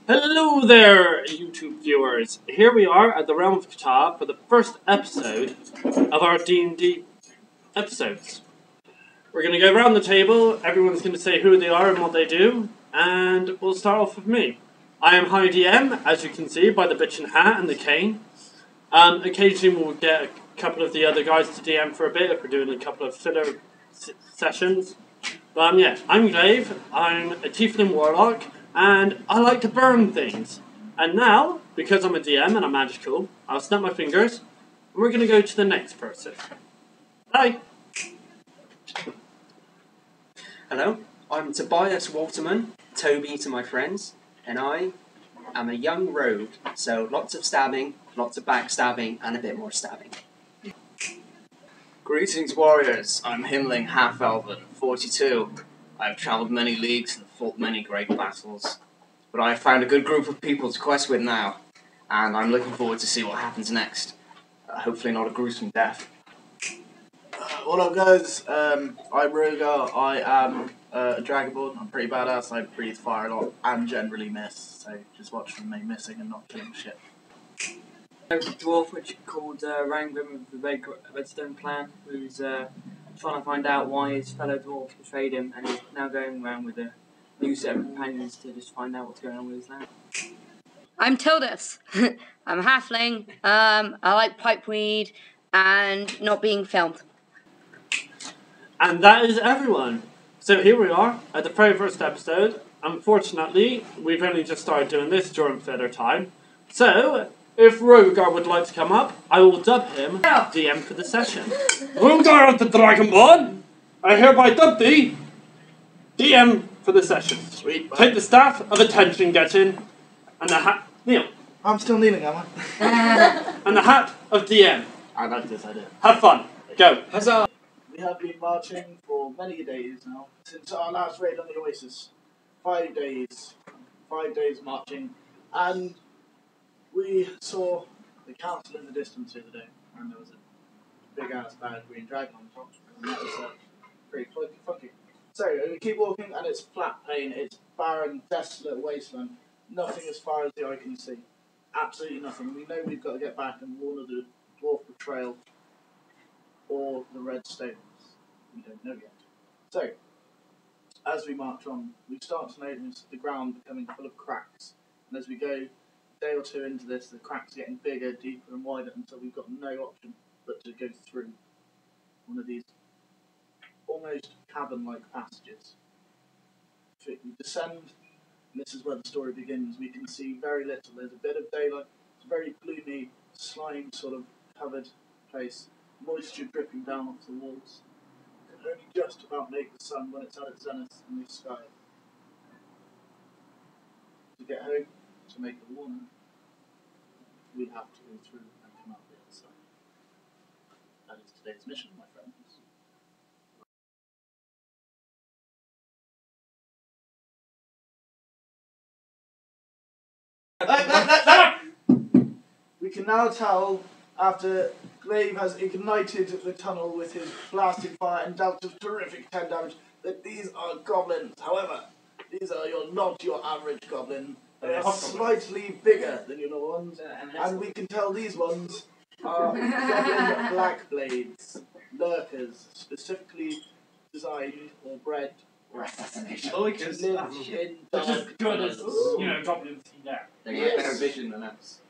Hello there, YouTube viewers. Here we are at the Realm of Kata for the first episode of our D&D episodes. We're going to go around the table, everyone's going to say who they are and what they do, and we'll start off with me. I am High DM, as you can see by the bitchin' hat and the cane. Occasionally we'll get a couple of the other guys to DM for a bit if we're doing a couple of filler sessions. But yeah, I'm Glaive, I'm a Tiefling Warlock, and I like to burn things. And now, because I'm a DM and I'm magical, I'll snap my fingers, and we're going to go to the next person. Hi! Hello, I'm Tobias Waterman, Toby to my friends, and I am a young rogue, so lots of stabbing, lots of backstabbing, and a bit more stabbing. Greetings, warriors. I'm Himling Half-Elven, 42. I've travelled many leagues and fought many great battles, but I have found a good group of people to quest with now, and I'm looking forward to see what happens next. Hopefully not a gruesome death. What up, guys? I'm Ruger. I am a Dragonborn. I'm pretty badass. I breathe fire a lot and generally miss, so just watch for me missing and not killing shit. A dwarf which called Rangram of the Redstone clan, who's trying to find out why his fellow dwarf betrayed him, and he's now going around with a new set of companions to just find out what's going on with his land. I'm Tildus. I'm a halfling. I like pipeweed and not being filmed. And that is everyone. So here we are at the very first episode. Unfortunately, we've only just started doing this during filler time. So, if Rogar would like to come up, I will dub him DM for the session. Rogar of the Dragonborn, I hereby dub thee DM for the session. Sweet. Bye. Take the staff of attention getting and the hat. Kneel. I'm still kneeling, am I? And the hat of DM. I like this idea. Have fun. Go. Huzzah! We have been marching for many days now, since our last raid on the Oasis. 5 days. 5 days marching. And we saw the castle in the distance the other day, and there was a big-ass bad green dragon on top, and that was pretty funky. So, we keep walking, and it's flat plain, it's barren, desolate wasteland, nothing as far as the eye can see. Absolutely nothing. We know we've got to get back and warn of the dwarf betrayal, or the red stones. We don't know yet. So, as we march on, we start to notice the ground becoming full of cracks, and as we go a day or two into this, the cracks are getting bigger, deeper and wider until we've got no option but to go through one of these almost cavern-like passages. So we descend, and this is where the story begins. We can see very little. There's a bit of daylight. It's a very gloomy, slime sort of covered place. Moisture dripping down off the walls. You can only just about make the sun when it's at its zenith in the sky. To get home, to make the warning, we have to go through and come out the other side. That is today's mission, my friends. We can now tell, after Glaive has ignited the tunnel with his blasting fire and dealt a terrific 10 damage, that these are goblins. However, these are not your average goblin. They are slightly bigger than your normal ones, and we can tell these ones are goblin blackblades, lurkers, specifically designed or bred or to live in dark tunnels. goblins see that. They get better vision than us.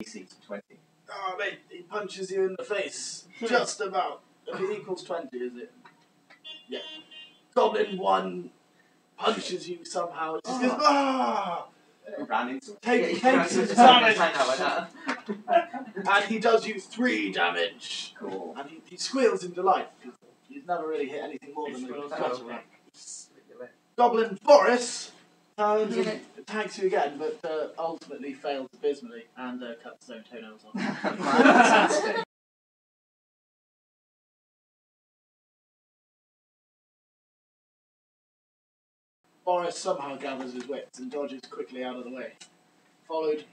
AC 20. Oh, mate, he punches you in the face. Just about. If it equals 20, is it? Yeah. Goblin 1 punches you somehow. It just goes, ah! Ran into it. Takes his damage. And he does you 3 damage. Cool. And he squeals in delight, because he's never really hit anything more than a gutter. Goblin Boris turns and attacks you again, but ultimately fails abysmally and cuts his own toenails off. Fantastic. Boris somehow gathers his wits and dodges quickly out of the way, followed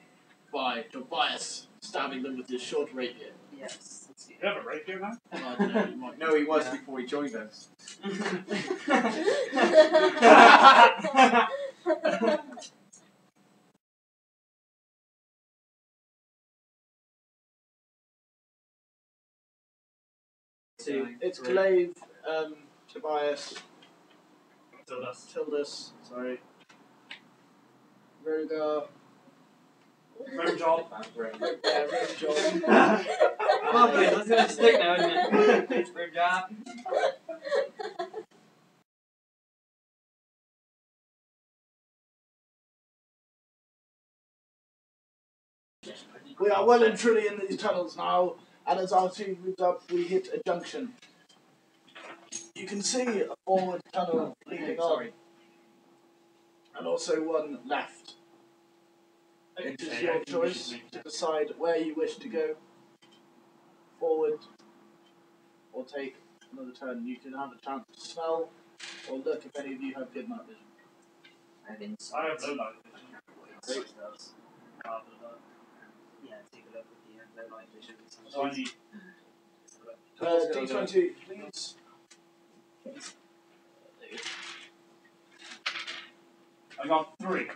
by Tobias stabbing them with his short rapier. Yes. Let's see. You have a right here now? I don't know, you might. No, he was before he joined us. It's Glaive, Tobias, Tildus. Tildus, sorry, Rogar, Road job. Rogar, Lovely. Let's go stick now, isn't it? Good job. We are well and truly in these tunnels now, and as our team moves up, we hit a junction. You can see a forward tunnel leading on, and also one left. It is your choice to decide where you wish to go, forward, or take another turn. You can have a chance to smell, or look if any of you have good night vision. I have insight. I have low light vision. Insight does. Yeah, take a look with the low light vision. So I need D20, please. I got 3.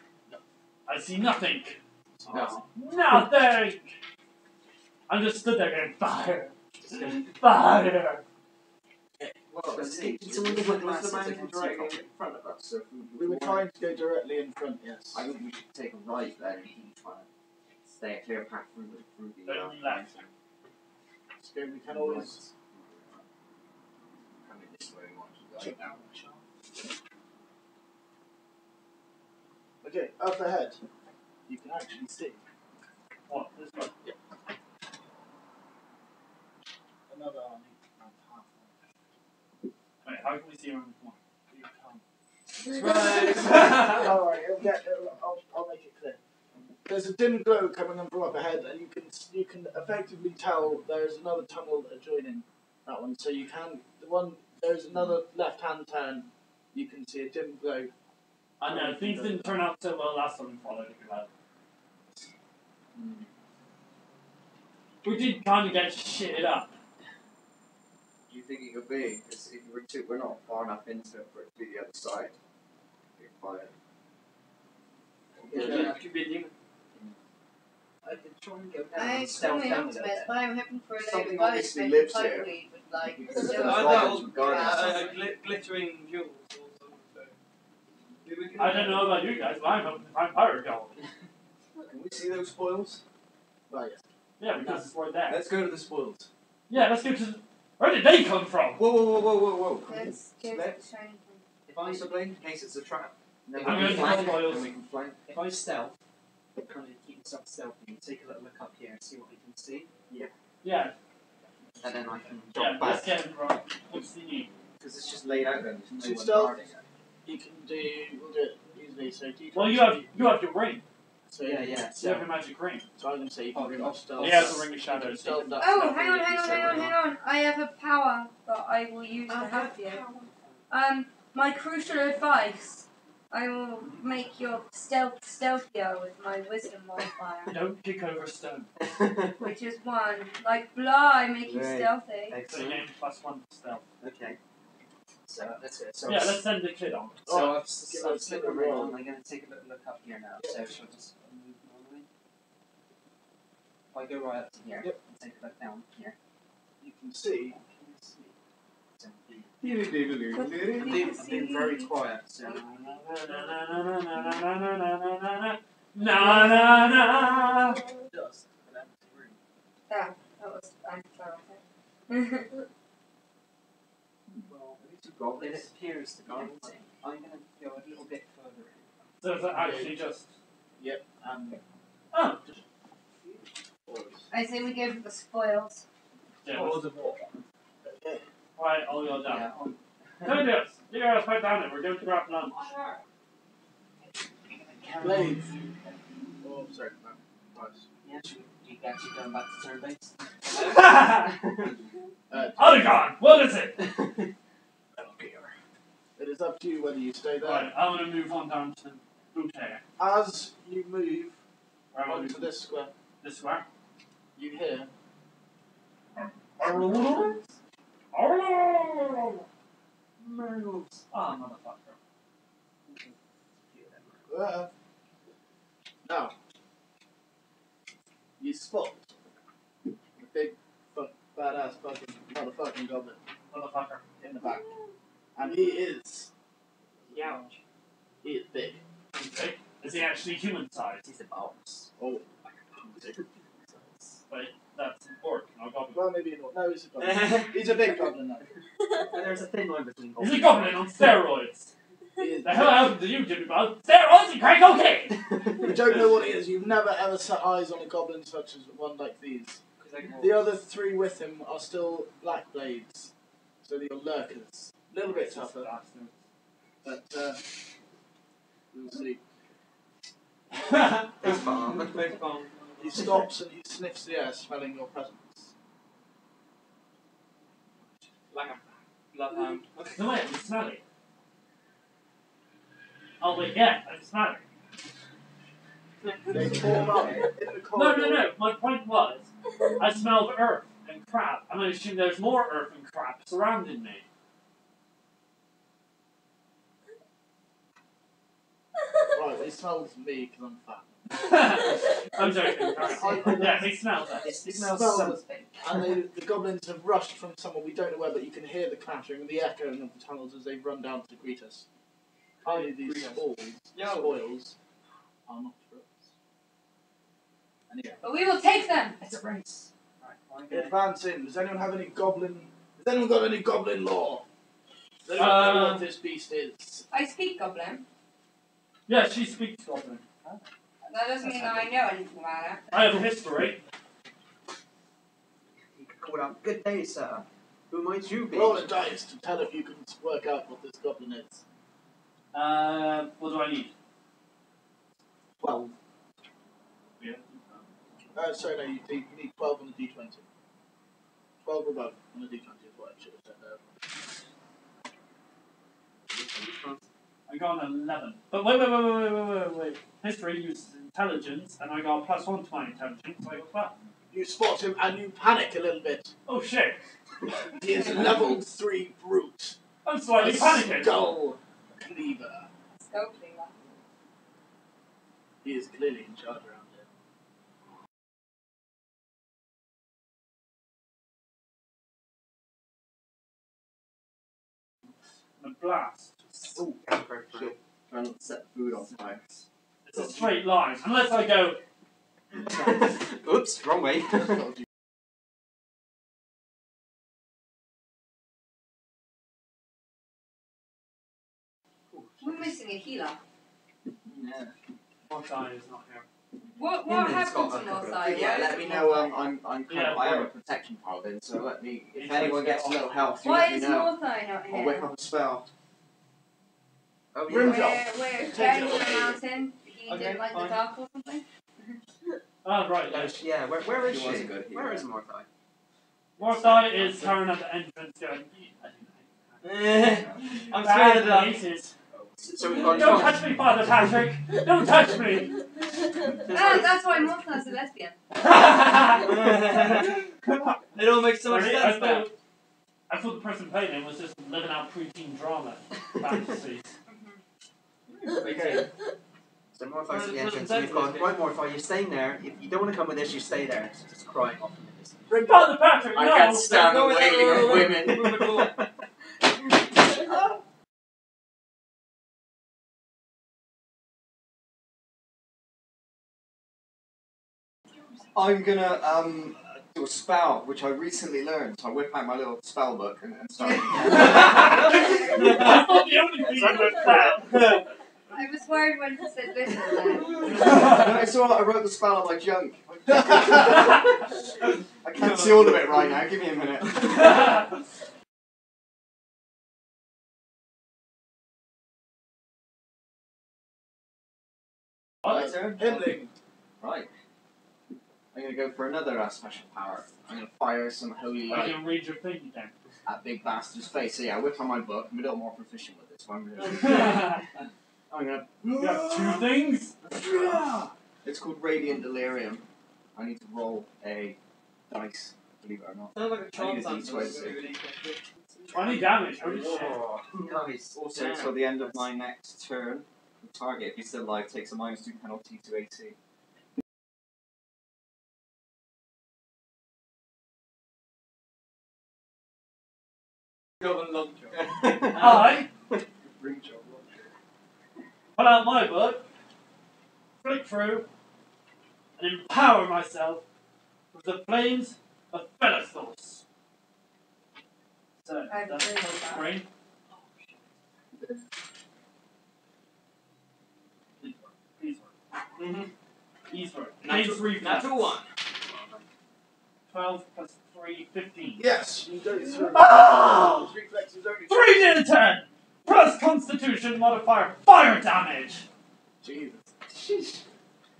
I see nothing. No. Nothing! I'm just stood there going, fire! Fire! Well, Can someone give put my glasses glasses again directly directly in in front of us? So if We were trying to go directly in front, yes. I think we should take a right then and keep trying to stay a clear path through the Don't left. So we can always. Coming this way, we want to go now. Okay, up ahead, you can actually see What? This one? another army. Wait, how can we see around the corner? Don't worry, I'll make it clear. There's a dim glow coming on from up ahead, and you can effectively tell there is another tunnel adjoining that one. So you can there's another left-hand turn. You can see a dim glow. I know, things didn't turn out so well last time we followed it. We did kind of get shitted up. Do you think it could be? Because if we're not far enough into it for it to be the other side. It'd be fire. Yeah, it could be a demon. I could try and go down. I and stealth coming down up a to little it, bit. but I'm hoping for a load Something of guys obviously making lives here. pipeweed with like Because silver. there's I goblins thought with guardians. glittering jewels also. So. I don't know about you guys, but I'm hoping to find pirate gold. Can we see those spoils? Right. Yeah, because it's right there. Let's go to the spoils. Yeah, let's go to. Where did they come from? Whoa. Let's go to the shiny thing. If I Possibly, in case it's a trap. then I'm we going can to flank. the spoils. And we can flank. If I stealth, kind of keep myself stealthy, and take a little look up here and see what we can see, Yeah, and then I can yeah, drop let's back. get him from. What's the need? Because it's just laid out then. There's no one Stealth. guarding it. You can we'll do it easily. So D20. Well, you have your ring. So Yeah. You have So your magic ring. So I'm going to say you can pretty much stealth. He has the ring of shadows. Stealth that Oh, stealth hang on. really I have a power that I will use to help you. My crucial advice. I will make your stealth stealthier with my wisdom modifier, Don't kick over stone. which is 1. Like blah, I make you Right. stealthy. So you Excellent. gain +1 to stealth. Okay. So that's it. So Yeah, let's send the kid on. So Oh, I've give us slipped a the ring roll. on. I'm going to take a little look up here now. So she'll just move normally. If I go right up to here and take a look down here, You can see. so I'm being very quiet. So Na. just an empty room. Yeah, that was anticlimactic. Well, Two it goblins. appears to be empty. I'm going to go a little bit further in. So it's actually just. Yep. Oh! I say we go for the spoils. Yeah, Or the water. Okay. right, I'll go down. Yeah, Don't do this! You guys fight down there, we're going to grab lunch. Glaive. Oh, sorry. No. Nice. yeah, should we actually going back to turn base? Odegon, what is it? It is up to you whether you stay there. Right, I'm going to move on down to Boutte. As you move Where am I onto moving? this square, This way? you hear Merles. Ah, motherfucker. Now, you spot the big, badass fucking motherfucking goblin Motherfucker. in the back. And he is Youch. big. Okay. Is he actually human sized? He's the boss. Oh, Wait, that's an orc, not goblin. well, maybe not. No, he's a goblin. He's a big goblin, though. There's a thin line between He's a goblin on steroids. He is The hell happened to you, Jimmy Bud? Steroids and crack cocaine! You don't know what he is. You've never ever set eyes on a goblin such as one like these. The other three with him are still black blades, so they're lurkers. A little bit tougher, but we'll see. Face palm. Face palm. He stops and he sniffs the air, smelling your presence. Like a bloodhound. No, wait, I'm smelling. Oh, wait, yeah, I'm smelling. They form up in the No, corridor. no, no. My point was, I smelled earth and crap, and I assume there's more earth and crap surrounding me. Right, he smells me because I'm fat. I'm joking. Yeah, he smells that. It He smells smells something. And the goblins have rushed from somewhere we don't know where, but you can hear the clattering and the echoing of the tunnels as they run down to greet us. Finally, these spoils are not for us. Anyway, But we will take them. It's a race. advance in. Does anyone have any goblin? Has anyone got any goblin lore? Does anyone know what this beast is? I speak goblin. Yeah, she speaks goblin. That doesn't mean that I know anything about it. I have a history. He called out, "Good day, sir. Who might you be?" Roll a dice to tell if you can work out what this goblin is. What do I need? 12. Yeah. Sorry, no, you need 12 on the d20. 12 or above on the d20 is what I should have said there. I got an 11. But wait. History uses intelligence, and I got a +1 to my intelligence. So what's that? You spot him and you panic a little bit. Oh shit! He is a level 3 brute. I'm slightly panicking. Skull cleaver. Skull cleaver. He is clearly in charge around here. And a blast. Ooh, very Sure. Try not to set food on fire. It's a straight line, unless I go. Oops, wrong way. We're missing a healer. Yeah. My guy is not here. What Himlin's happened got to a couple of- Northside? Yeah, let me know. I'm kind Yeah, of. I am a right. protection paladin, so let me. If It's anyone like- gets low health, you Why let me is know. Northside not I'll whip here? up a spell. Oh, Rim yeah. job. We're Take carrying it on a away. mountain. He Okay, didn't like the fine. dark or something. Ah, right, yes. Yeah, where is He was she? a good hero. Where is Morthai? Warthai is turning at the entrance going. I'm Bad scared of that. places. So we've got Don't John. touch me, Father Patrick! Don't touch me! That's why Northside's a lesbian. It all makes so much Really? sense now. I thought the person playing it was just living out preteen drama fantasies. Okay. So Morthai's at the entrance. We've got, right, Morthai, you're staying there. If you don't want to come with us, you stay there. It's just crying off in the distance. Father Patrick, I no! can't stand Go the with waiting the- of women. Move it along. I'm gonna do a spell which I recently learned. So I whip out my little spell book and start. That's not the only thing I looked at. I was worried when he said this and No, it's all right. I wrote the spell on my junk. I can't see all of it right now. Give me a minute. Himling. Right. I'm gonna go for another special power. I'm gonna fire some holy I light can read your thing again. at big bastard's face. So yeah, I whip on my book. I'm a little more proficient with this one. I'm gonna. You have two things? It's called Radiant Delirium. I need to roll a dice. believe it or not. Sounds like a I chance use answer. D20. 20 damage, holy shit. Nice. Also, Yeah. until the end of my next turn, the target, if he's still alive, takes a -2 penalty to AC. Goblin launcher. I pull out my book, flick through, and empower myself with the flames of Felithos. So, I that's believe the that. screen. Ease work. Natural 1. 12 plus 3, 15. Yes, you go through. Oh! His reflexes only 3 to 10! Plus Constitution modifier fire damage! Jesus.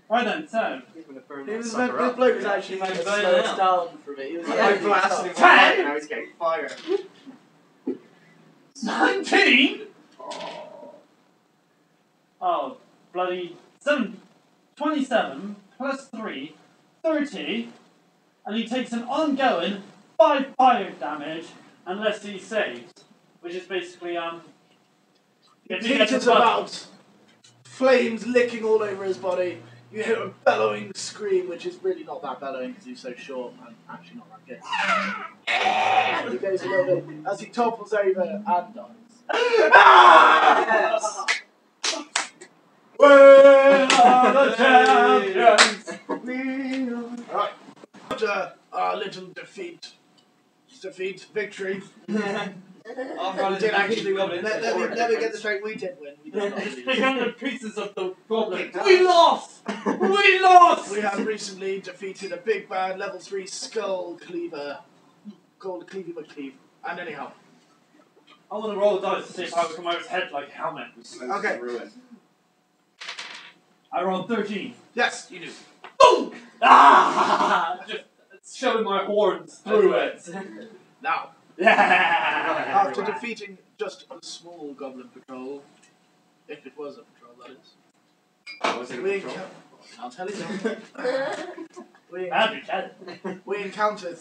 Right then, so. He's gonna burn He that was sucker this up. bloke was actually Yeah, meant to burn slow it us out. down for me. He was I blasted him with 10? fire, now he's getting fire. 19? Oh, bloody 27 plus 3, 30, and he takes an ongoing 5 fire damage unless he saves, which is basically He if he gets teeters a buff. about, flames licking all over his body. You hear a bellowing scream, which is really not that bellowing because he's so short and actually not that good. He goes a little bit as he topples over and dies. Yes! Where are the champions? Alright. After our little victory. We did actually win. Let me get this straight. We did win. We did not lose. 300 pieces of the goblin. We lost! We lost! We have recently defeated a big bad level 3 skull cleaver called Cleavy McCleave. And anyhow. I want to roll the dice to see if I would come over his head like a helmet. Okay. I rolled 13. Yes, you do. Boom! Ah! Just shoving my horns through it. Now, Yeah! after defeating just a small goblin patrol, if it was a patrol, that is, I'll tell you something. We encountered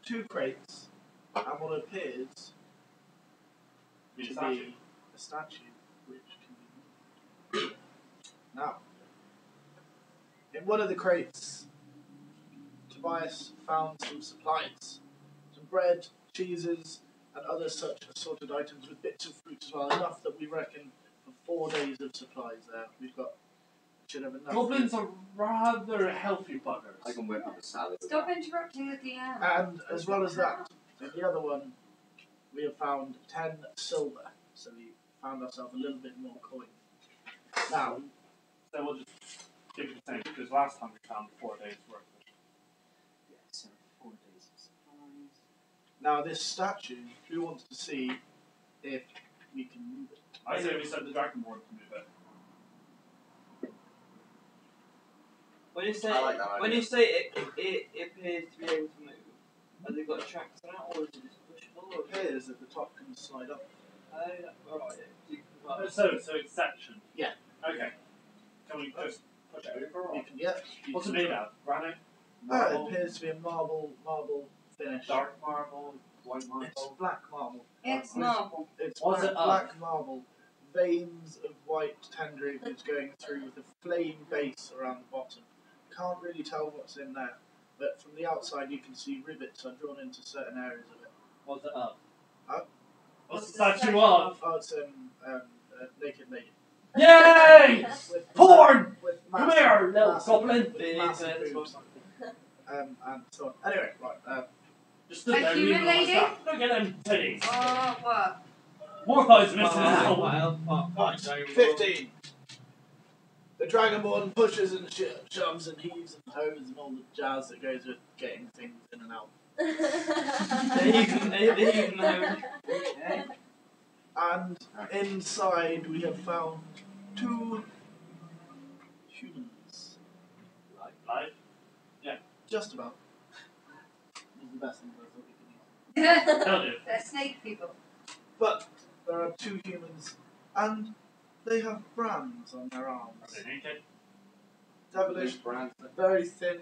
two crates, and what appears to be a statue, which can be moved. Now, in one of the crates, Tobias found some supplies. Some bread, cheeses, and other such assorted items with bits of fruit as well. Enough that we reckon for 4 days of supplies there. Should have enough. Goblins are rather healthy buggers. I can whip up a salad. Stop interrupting the DM. And as well as that, in the other one, we have found 10 silver. So we found ourselves a little bit more coin. Now, So we'll just give it the same, because last time we found 4 days worth. Yeah, so 4 days of supplies. now this statue, we wanted to see if we can move it. I say we set the dragonborn to move it. When you say I like that idea. when you say it appears to be able to move, has it got tracks on it, or is it just pushable? It appears that the top can slide up. So it's section. Yeah. Okay. Can we just push it over? Or? You can, yeah. you What's it can- made out? Granite? It Marble? appears to be a marble finish. Dark marble? White It's marble? black marble. It's marble. It's What's black, it of? black marble. Veins of white tendrils going through with a flame base around the bottom. Can't really tell what's in there, but from the outside you can see rivets are drawn into certain areas of it. What's it of? Huh? What's the statue of? Oh, it's naked lady. Yay! With Porn! With Come massive- here, little massive- goblin! with massive boobs. And so on. Anyway, right. Just stood A there human reading all lady? the stuff. Look at them titties. Oh, what? More thighs missing now. Right, 15. The Dragonborn pushes and shoves and heaves and hoes and all the jazz that goes with getting things in and out. Okay. And inside we have found 2 humans. Live? Just about. Is the best thing that we can use. Hell do. They're snake people. But there are 2 humans and they have brands on their arms. Are they naked? Devilish, Brand. very thin,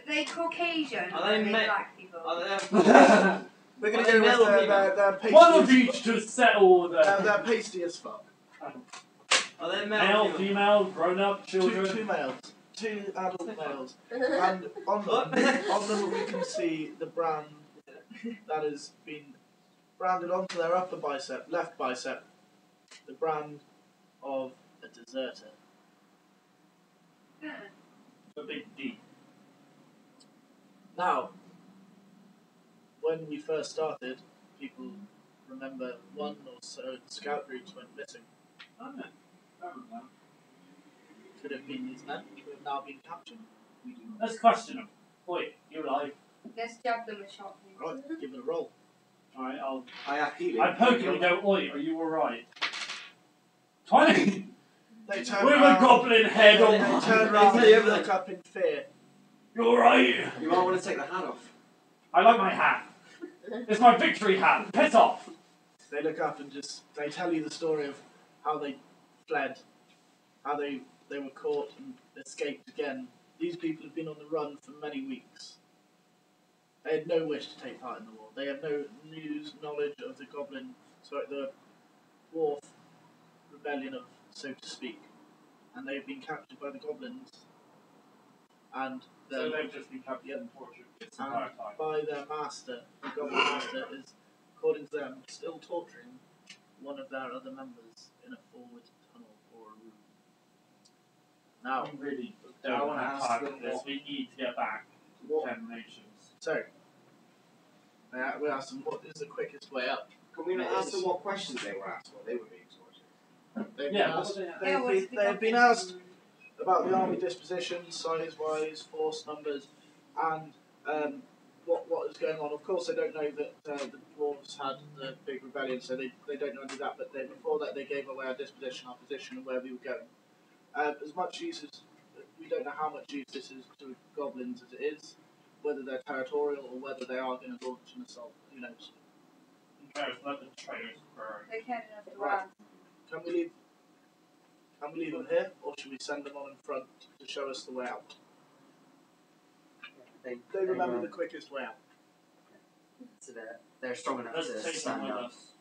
they Caucasian Are or they are they ma- black people? Are they We're going Are to they go male with or female? they're pasty. One of each to settle the They're pasty as fuck. Are they male, female? female, grown-up, children. Two males. 2 adult males. And on them we can see the brand that has been branded onto their upper bicep, left bicep, the brand of a deserter. A big D. Now, when we first started, people remember one or so scout groups went missing. Oh, no. I remember that. Could have been these men who have now been captured. We do not. Let's question them. Oi, you alive? Let's jab them a shot. Right, give it a roll. Alright, I have healing. I poke him and go, oi, are you alright? 20! They turn With a around, goblin head on they my turn around and look up in fear. You alright? You might want to take the hat off. I like my hat. It's my victory hat. Piss off! They look up and they tell you the story of how they fled, how they were caught and escaped again. These people have been on the run for many weeks. They had no wish to take part in the war. They have no knowledge of the the dwarf rebellion, so to speak. And they've been captured by the goblins. And So they've just been captured and tortured this entire time. by their master. The goblin master is, according to them, still torturing one of their other members in a forward tunnel or a room. Now, We really I don't wanna have ask time them for this. what- We need to get back to What- 10 nations. so, we asked them what is the quickest way up. Can we not ask them what questions they were asked while they were being tortured? They've Yeah, been what asked, was it? they have been asked about the army disposition, size-wise, force numbers, and what is going on. Of course, they don't know that the dwarves had the big rebellion, so they don't know any of that. But before that, they gave away our disposition, our position, and where we were going. As much use as we don't know how much use this is to goblins as it is, whether they're territorial or whether they are going to launch an assault. Who knows? Okay, so let the traitors burn. They cared enough to Right. ask. Can we leave them here, or should we send them on in front to show us the way out? They remember the quickest way out. So they're strong enough Let's to take them stand with up. us.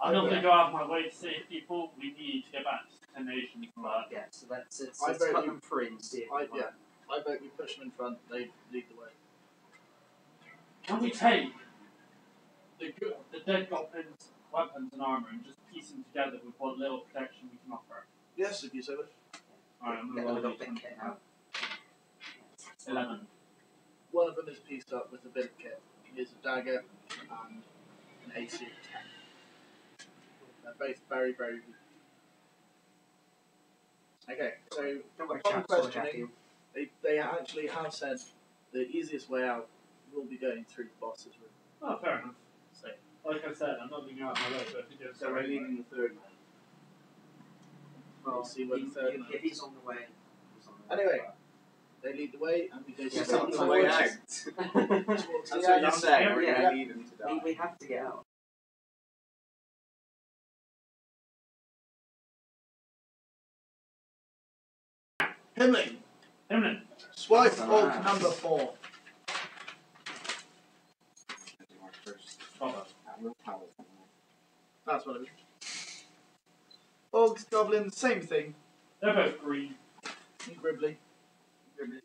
I'm not going to go out of my way to save people. We need to get back to 10 nations. But Yeah, so let's I vote cut you- them free and see if I they work. vote we push them in front. They lead the way. can we take the dead goblins' weapons and armour and just piece them together with what little protection we can offer? Yes, if you so wish. Alright, I'm Get going the to little roll bit kit out. 11. One of them is pieced up with a bit of kit. He has a dagger and an AC of 10. They're both very, very weak. Okay, so Don't worry, upon chaps, I'll look questioning, after you. they actually have said the easiest way out will be going through the boss's room. Oh, fair enough. So, Like I said, I'm not going to go out of my way, but if you do So we're leaving the third man. we'll see where the third man If is. he's on the way. He's on the way. Anyway, they lead the way and we go Yeah, straight on the towards way out. towards That's the what end. you're saying. We're Yeah. going to leave him to die. We have to get out. Himling, Himlin, swipe That's orc nice. number 4. I'll do my first. Bravo. Willpower. That's what it is. Orcs, goblins, same thing. they're both green. And Gribbly.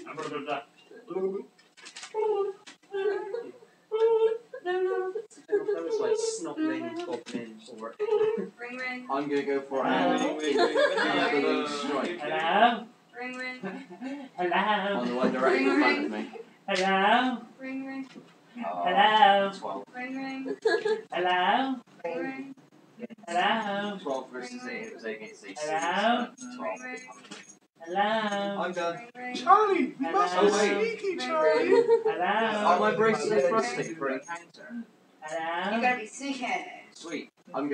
I'm going to that. Those like snobbling goblin or Ring ring. I'm going to go for Hello. a strike Hello? Ring ring. Hello? on the one directly in front of me. Hello? Ring ring. Hello? 12. Ring ring. Hello? Ring ring. Hello? 12 versus 8. It was 8 against 8. Hello? 12. Hello? I'm done. Ring ring. Charlie! We must be Oh, wait. sneaky, Ring Charlie! ring. Hello? Are my bracelets rusting for encounter? You Hello? gotta be sneaky. Sweet. I'm going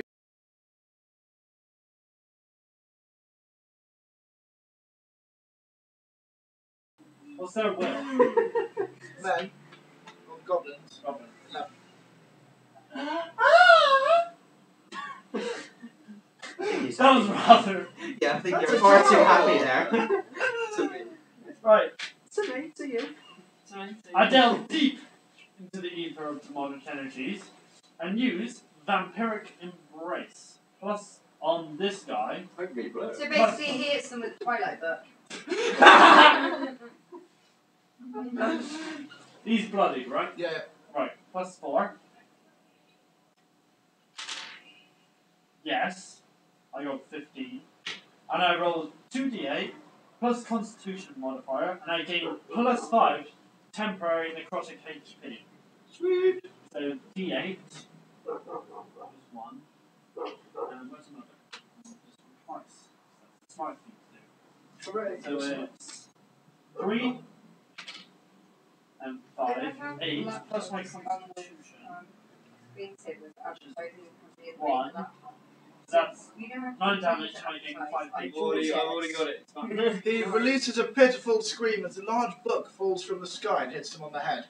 What's their will? Men. Or goblins. Goblin. That was rather... yeah, I think That's you're a far too terrible- happy there. to me. Right. to me, to you. So I delve deep into the ether of demonic energies and use Vampiric Embrace. Plus, on this guy. I can be blue. So basically, he hits them with the Twilight book. He's bloody, right? Yeah. Right, plus 4. Yes, I got 15. And I rolled 2d8 plus Constitution modifier, and I gain plus 5 temporary necrotic HP. Sweet! So d8 is 1. And what's another? Just twice. That's 5 things to do. Correct. So it's 3 and 5, 8 plus my Constitution. 1. That's 9 damage, and I gain 5 I've HP. already got it. It's fine. He releases a pitiful scream as a large book falls from the sky and hits him on the head.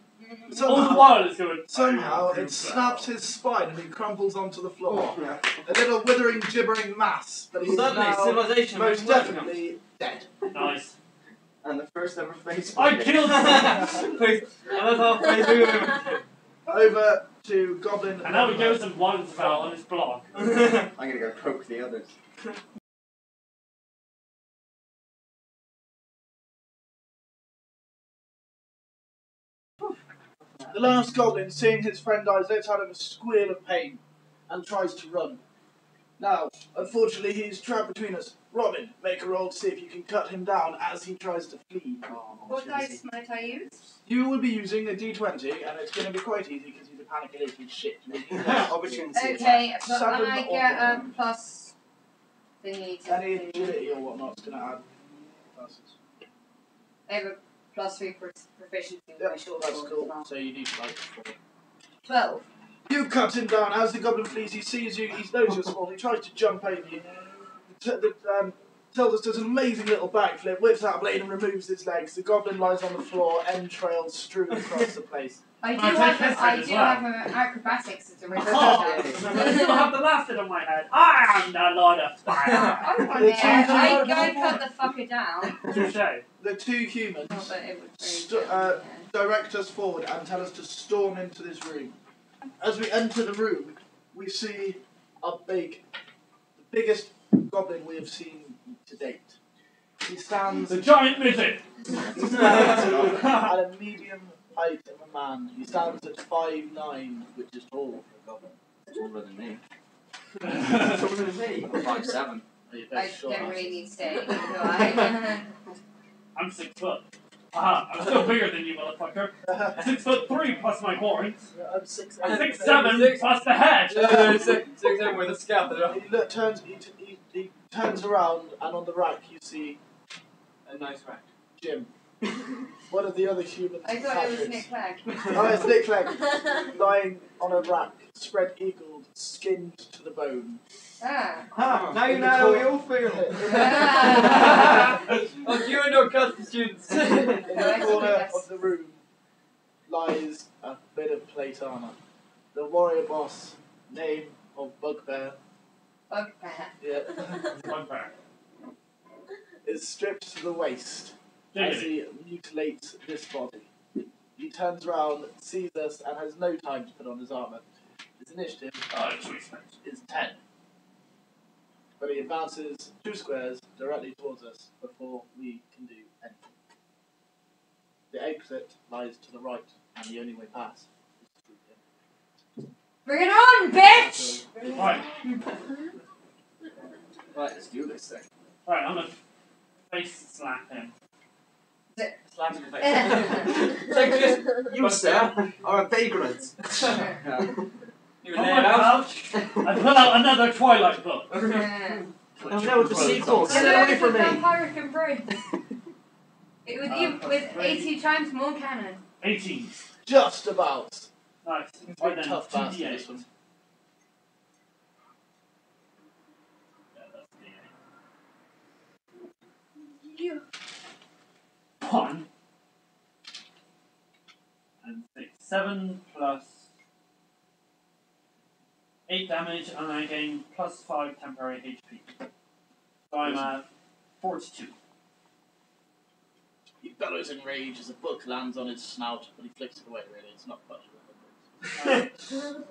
All the while it's going. Somehow it snaps his spine and he crumbles onto the floor. A little withering, gibbering mass, but he's Suddenly, now civilization most is working definitely dead. Nice. And the first ever face. I killed someone! Please, I was halfway through him. Over to Goblin. And now he goes and winds about on his block. I'm gonna go poke the others. The last Goblin, seeing his friend die, lets out a squeal of pain and tries to run. Now, unfortunately, he's trapped between us. Robin, make a roll to see if you can cut him down as he tries to flee. What dice might I use? You will be using a d20, and it's going to be quite easy because he's a panic-related shit. Opportunity. Okay, but Seven when I or get a one. plus thingy to Any agility or whatnot's going to add pluses. I have a plus 3 proficiency with my Yep, short that's sword cool. as well. So you need like 4. 12. You cut him down. As the Goblin flees, he sees you, he knows you're small, he tries to jump over you. Tildus does an amazing little backflip, whips out a blade and removes his legs. The Goblin lies on the floor, entrails strewn across the place. I do Can I have take a, this I then as do well? have a acrobatics as a result. I still have the laughter on my head. I am the Lord of Fire. Hold on there. I cut the fucker down. Touche. The two humans Not that it would direct us forward and tell us to storm into this room. As we enter the room, we see the biggest Goblin we have seen to date. He stands The giant midget. at a medium height of a man. He stands at 5'9", which is tall for a Goblin. Taller than me. Taller than me. 5'7". Are you very I sure? don't really need to stay, do I? I'm 6 foot. Aha, I'm still bigger than you, motherfucker. 6'3" plus my horns. I'm 6'8". 6'7" plus the head. Six in with a scalp as well. He turns around and on the rack you see A nice rack. Jim. One of the other humans. I thought it was Nick Clegg. Oh, it's Nick Clegg, lying on a rack, spread-eagled, skinned to the bone. Ah. Now you In know the how we cor- all feel. Ah. Oh, you and your custom students. In the corner of the room lies a bit of plate armor. The warrior boss, name of Bugbear, Bugbear. yeah, Bugbear. is stripped to the waist as Giggity. he mutilates this body. He turns around, sees us, and has no time to put on his armor. His initiative is 10. But he advances 2 squares directly towards us before we can do anything. The exit lies to the right, and the only way past is through him. Bring it on, bitch! Right, Right, let's do this thing. right, I'm gonna face slap him. Slap in the face. You, sir, are a vagrant. You were From there my now. pouch, I pull out another Twilight book. Oh no, the sequel. So Get away it's a from me. vampiric embrace. With 80 times more cannon. 18. Just about. Nice. He's Right a then, tough bastard, 2d8. this one. Yeah, that's d8. 1 and 6. 7 plus 8 damage, and I gain plus 5 temporary HP. So I'm at 42. He bellows in rage as a book lands on his snout, but he flicks it away, really. It's not much of a hindrance.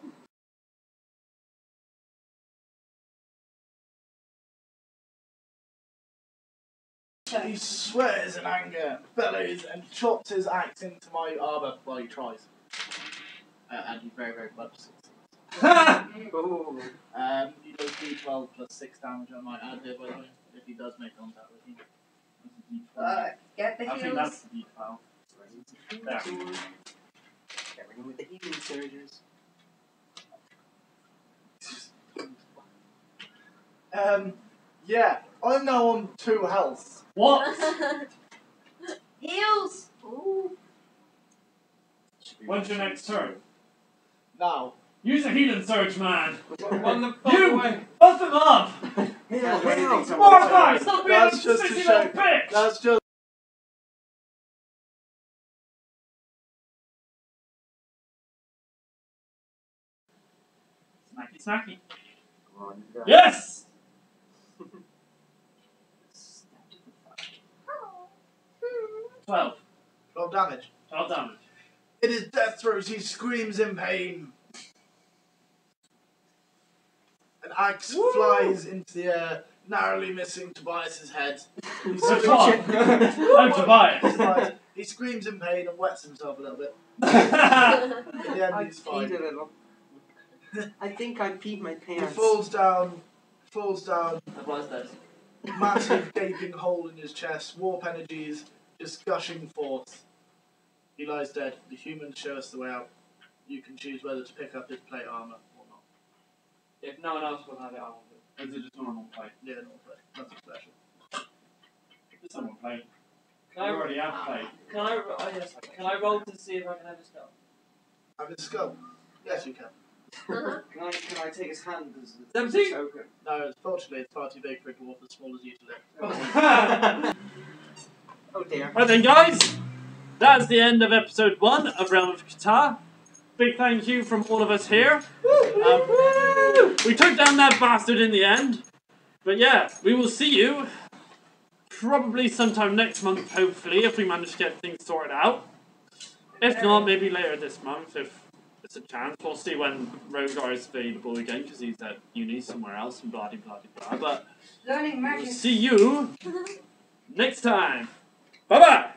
He swears in anger, bellows, and chops his axe into my armour while he tries. And he very, very much succeeds. Ooh. He does d12 plus 6 damage, I might add here, by the way, if he does make contact with you. Get the I think heals. that's the d12. There. Carrying on with the healing surges. Yeah, I'm now on 2 health. What? Heals. Ooh. When's your next turn? Now, Use a healing surge, man. Run the fuck You away. buff him up. More guys, stop being a that's just to sissy show. little bitch. That's just. Snacky, snacky. Come on, you guys. Yes. 12. 12 damage. 12 damage. In his death throes, he screams in pain. An axe flies into the air, narrowly missing Tobias's head. Which one? Oh, Tobias. He screams in pain and wets himself a little bit. In the end, I he's peed fine. a little. I think I peed my He pants. falls down, Applies those. massive gaping hole in his chest, warp energies just gushing forth. He lies dead. The humans show us the way out. You can choose whether to pick up his plate armor or not. If no one else will have it, I will. Is it just normal plate? Yeah, no plate. Nothing special. It's normal plate. Can You I, already have plate. can I roll to see if I can have a spell? Have his skull? Yes, you can. Can I take his hand as a 17. token? No, unfortunately, it's far too big for a dwarf as small as you to live. Oh dear. Right then, guys. That's the end of episode 1 of Realm of Kata. Big thank you from all of us here. We took down that bastard in the end. But yeah, we will see you probably sometime next month, hopefully, if we manage to get things sorted out. If not, maybe later this month, if it's a chance. We'll see when Rogar is available again, because he's at uni somewhere else and blah blah blah. But Learning we'll magic. see you next time. Bye bye.